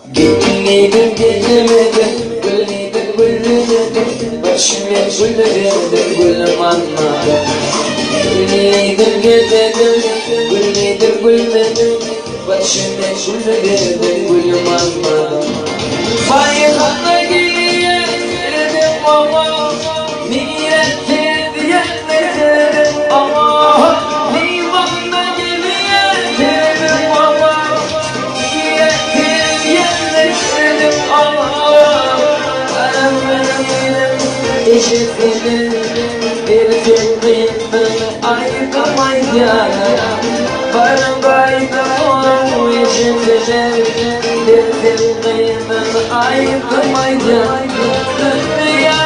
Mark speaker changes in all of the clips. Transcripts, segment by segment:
Speaker 1: Gitmedim gidemedim, gülmedim gülmedim, başıma gülmedim gülüm anmadım. Gülmedim gidemedim, gülmedim gülmedim, başıma gülmedim gülüm anmadım. Bayramda geliyor dedim ama, niyetim diyenlerim ama. Limanda geliyor dedim ama, niyetim diyenlerim ama. Eşitliğim bir filmimden ayrılmayacağım. Varım baydım eşitliğim bir filmimden ayrılmayacağım. Dünya,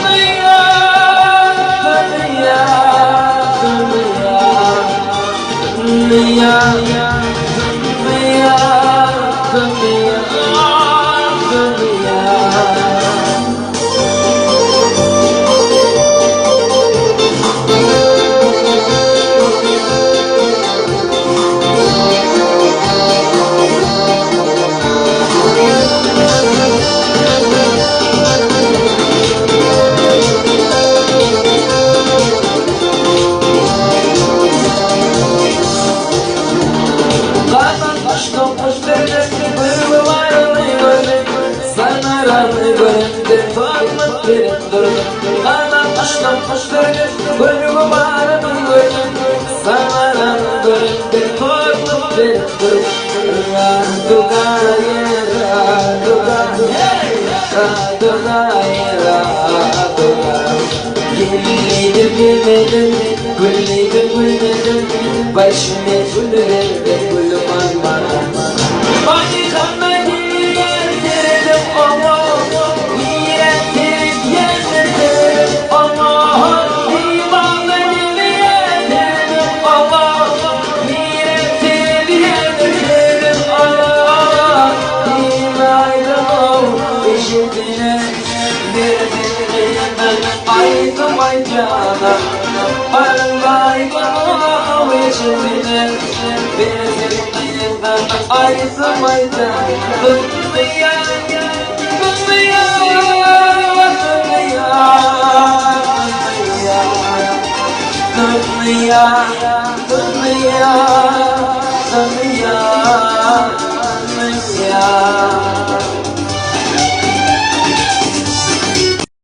Speaker 1: dünya, dünya, dünya, dünya, dünya, dünya, dünya. Gülmedim, gülmedim, gülmedim, başıma gülmedim, gülüm anmadım. Bayramda geliyor dedim ama, niyetim yerledim ama. Limanda geliyor dedim ama, niyetim yerledim ama. Limaydım eşitine verdim ayrılmayacağım. Varlaydım eşitine verdim ayrılmayacağım. Dünya, dünya, dünya, dünya, dünya, dünya, dünya.